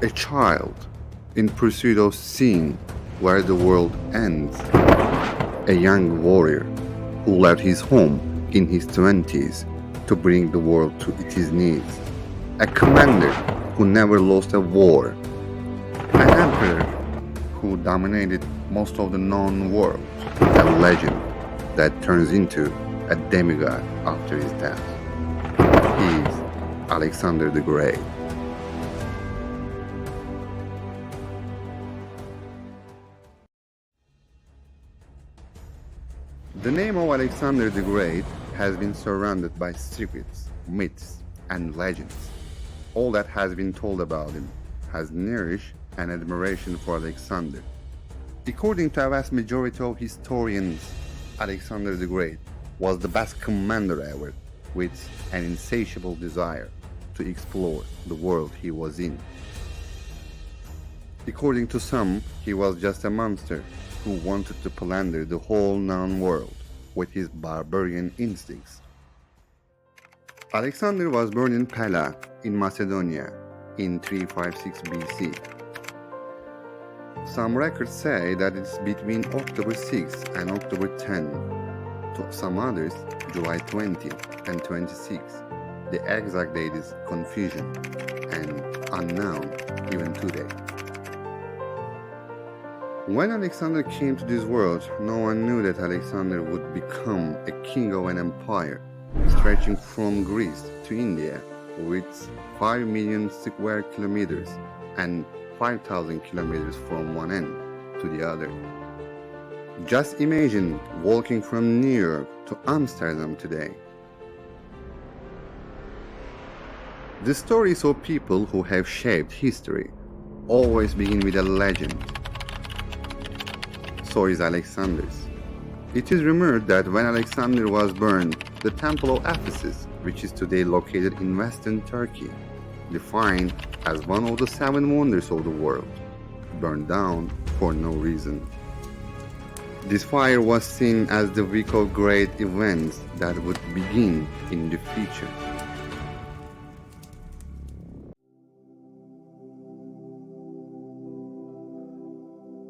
A child in pursuit of seeing where the world ends. A young warrior who left his home in his 20s to bring the world to its knees. A commander who never lost a war. An emperor who dominated most of the known world. A legend that turns into a demigod after his death. He is Alexander the Great. The name of Alexander the Great has been surrounded by secrets, myths, and legends. All that has been told about him has nourished an admiration for Alexander. According to a vast majority of historians, Alexander the Great was the best commander ever, with an insatiable desire to explore the world he was in. According to some, he was just a monster who wanted to plunder the whole known world with his barbarian instincts. Alexander was born in Pella in Macedonia in 356 BC. Some records say that it's between October 6 and October 10. To some others, July 20 and 26. The exact date is confusion and unknown even today. When Alexander came to this world, no one knew that Alexander would become a king of an empire stretching from Greece to India with 5 million square kilometers and 5,000 kilometers from one end to the other. Just imagine walking from New York to Amsterdam today. The stories of people who have shaped history always begin with a legend. So is Alexander's. It is rumored that when Alexander was burned, the Temple of Ephesus, which is today located in western Turkey, defined as one of the 7 wonders of the world, burned down for no reason. This fire was seen as the week of great events that would begin in the future.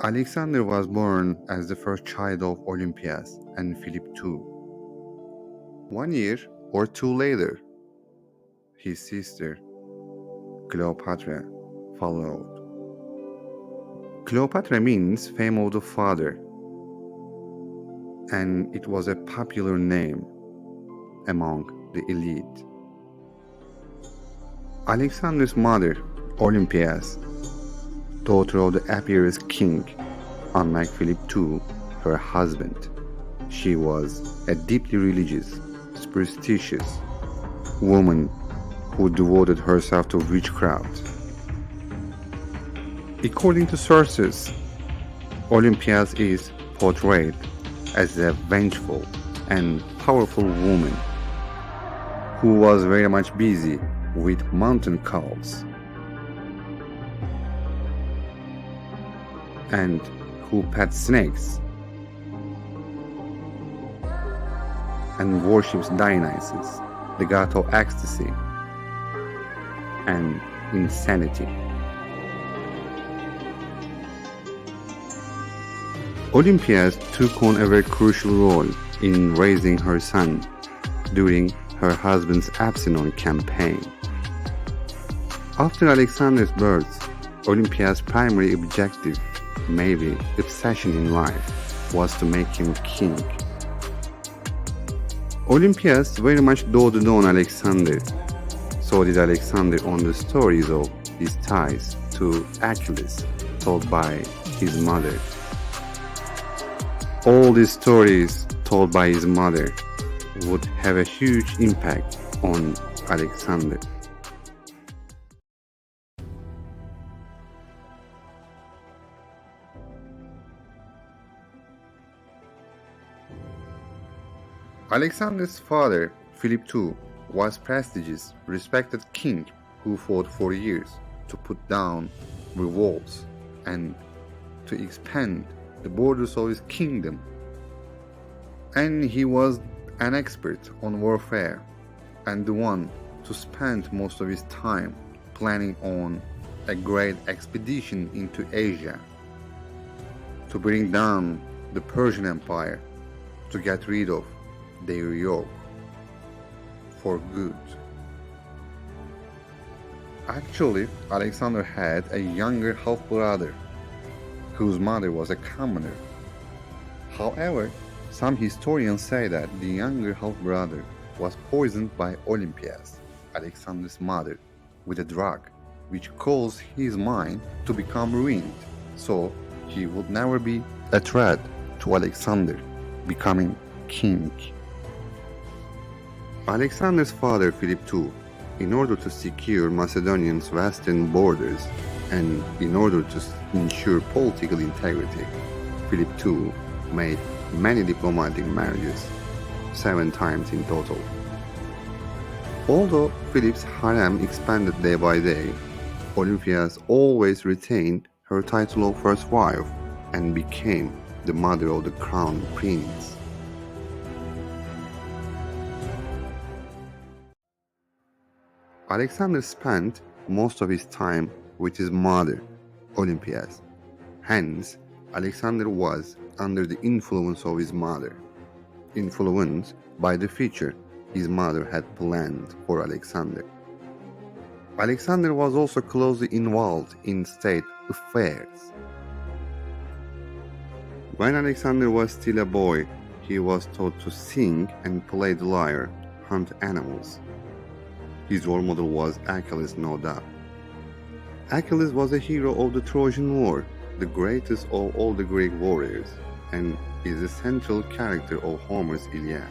Alexander was born as the first child of Olympias and Philip II. 1 year or 2 later, his sister Cleopatra followed. Cleopatra means fame of the father, and it was a popular name among the elite. Alexander's mother, Olympias, daughter of the Epirus king, unlike Philip II, her husband, she was a deeply religious, superstitious woman who devoted herself to witchcraft. According to sources, Olympias is portrayed as a vengeful and powerful woman who was very much busy with mountain cults and who pet snakes and worships Dionysus, the god of ecstasy and insanity. Olympias took on a very crucial role in raising her son during her husband's Absalom campaign. After Alexander's birth, Olympia's primary objective, maybe obsession in life, was to make him king. Olympias very much doted on Alexander. So did Alexander on the stories of his ties to Achilles told by his mother. All these stories told by his mother would have a huge impact on Alexander. Alexander's father, Philip II, was prestigious, respected king who fought for years to put down revolts and to expand the borders of his kingdom. And he was an expert on warfare and the one to spend most of his time planning on a great expedition into Asia to bring down the Persian Empire, to get rid of their yoke for good. Actually, Alexander had a younger half-brother whose mother was a commoner. However, some historians say that the younger half-brother was poisoned by Olympias, Alexander's mother, with a drug which caused his mind to become ruined, so he would never be a threat to Alexander becoming king. Alexander's father Philip II, in order to secure Macedonian's western borders and in order to ensure political integrity, Philip II made many diplomatic marriages, 7 times in total. Although Philip's harem expanded day by day, Olympias always retained her title of first wife and became the mother of the crown prince. Alexander spent most of his time with his mother, Olympias. Hence, Alexander was under the influence of his mother, influenced by the future his mother had planned for Alexander. Alexander was also closely involved in state affairs. When Alexander was still a boy, he was taught to sing and play the lyre, hunt animals. His role model was Achilles, no doubt. Achilles was a hero of the Trojan War, the greatest of all the Greek warriors, and is a central character of Homer's Iliad.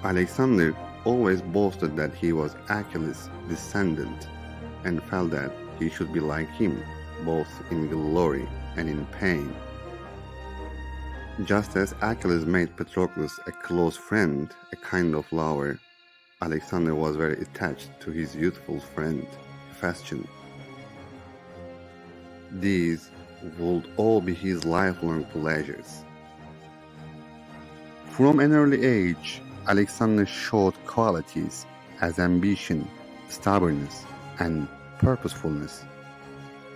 Alexander always boasted that he was Achilles' descendant and felt that he should be like him, both in glory and in pain. Just as Achilles made Patroclus a close friend, a kind of lover, Alexander was very attached to his youthful friend, Hephaestion. These would all be his lifelong pleasures. From an early age, Alexander showed qualities as ambition, stubbornness, and purposefulness.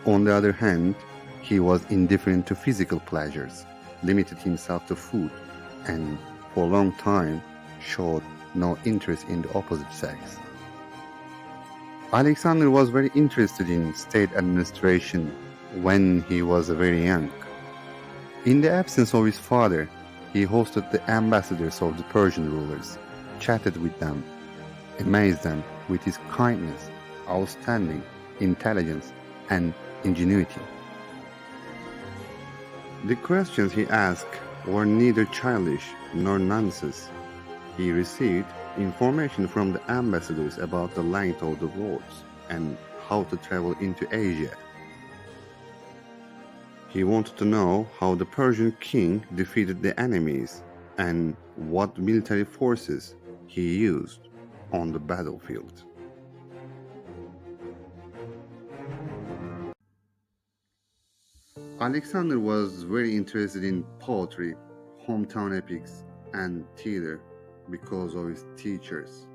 On the other hand, he was indifferent to physical pleasures, limited himself to food, and for a long time showed no interest in the opposite sex. Alexander was very interested in state administration when he was very young. In the absence of his father, he hosted the ambassadors of the Persian rulers, chatted with them, amazed them with his kindness, outstanding intelligence, and ingenuity. The questions he asked were neither childish nor nonsense. He received information from the ambassadors about the length of the roads and how to travel into Asia. He wanted to know how the Persian king defeated the enemies and what military forces he used on the battlefield. Alexander was very interested in poetry, hometown epics, and theater because of his teachers.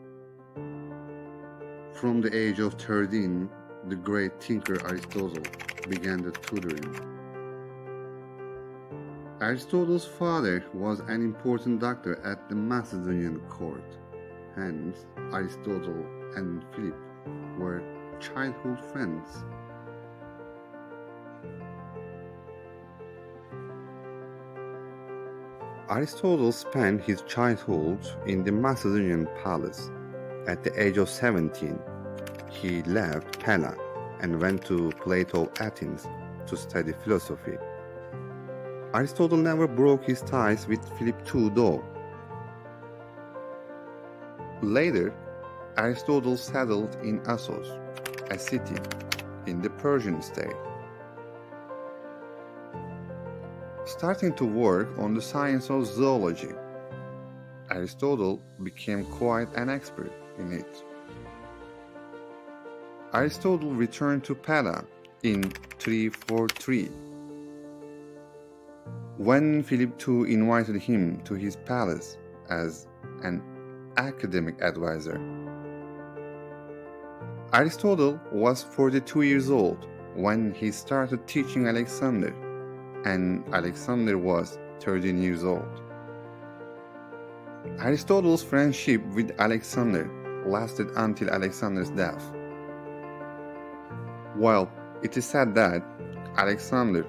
From the age of 13, the great thinker Aristotle began to tutor him. Aristotle's father was an important doctor at the Macedonian court. Hence, Aristotle and Philip were childhood friends. Aristotle spent his childhood in the Macedonian palace. At the age of 17, he left Pella and went to Plato Athens to study philosophy. Aristotle never broke his ties with Philip II though. Later, Aristotle settled in Assos, a city in the Persian state. Starting to work on the science of zoology, Aristotle became quite an expert in it. Aristotle returned to Pella in 343. When Philip II invited him to his palace as an academic advisor, Aristotle was 42 years old when he started teaching Alexander, and Alexander was 13 years old. Aristotle's friendship with Alexander lasted until Alexander's death. While it is said that Alexander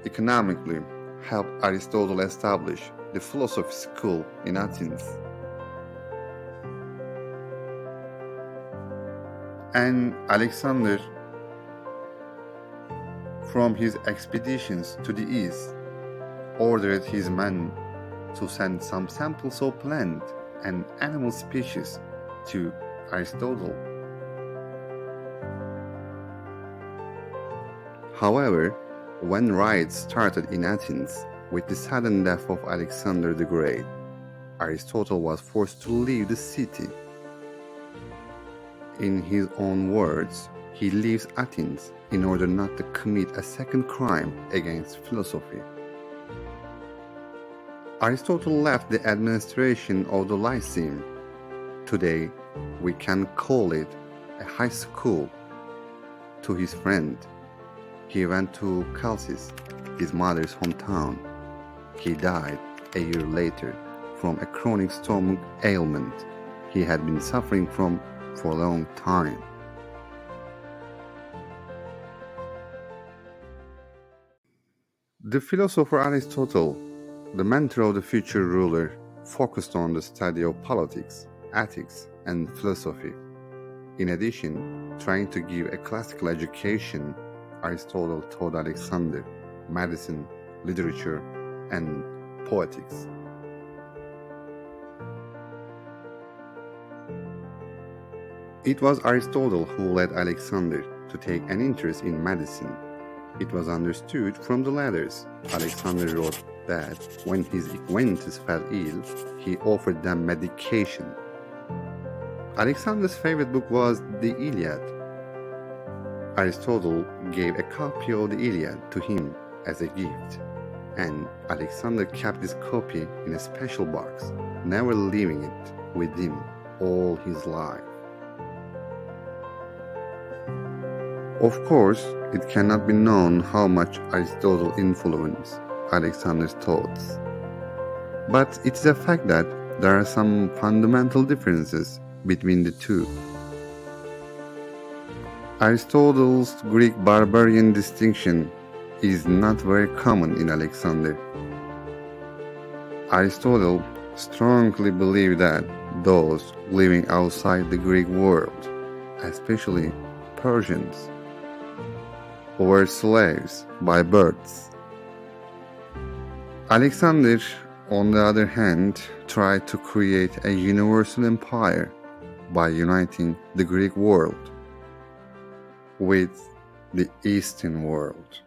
economically helped Aristotle establish the philosophy school in Athens, and Alexander, from his expeditions to the east, ordered his men to send some samples of plant and animal species to Aristotle. However, when riots started in Athens with the sudden death of Alexander the Great, Aristotle was forced to leave the city. In his own words, he leaves Athens in order not to commit a second crime against philosophy. Aristotle left the administration of the Lyceum. Today, we can call it a high school. To his friend, he went to Chalcis, his mother's hometown. He died a year later from a chronic stomach ailment he had been suffering from for a long time. The philosopher Aristotle, the mentor of the future ruler, focused on the study of politics, ethics, and philosophy. In addition, trying to give a classical education, Aristotle taught Alexander medicine, literature, and poetics. It was Aristotle who led Alexander to take an interest in medicine. It was understood from the letters Alexander wrote that when his acquaintances fell ill, he offered them medication. Alexander's favorite book was the Iliad. Aristotle gave a copy of the Iliad to him as a gift, and Alexander kept this copy in a special box, never leaving it with him all his life. Of course, it cannot be known how much Aristotle influenced Alexander's thoughts. But it is a fact that there are some fundamental differences between the two. Aristotle's Greek barbarian distinction is not very common in Alexander. Aristotle strongly believed that those living outside the Greek world, especially Persians, were slaves by birth. Alexander, on the other hand, tried to create a universal empire by uniting the Greek world with the Eastern world.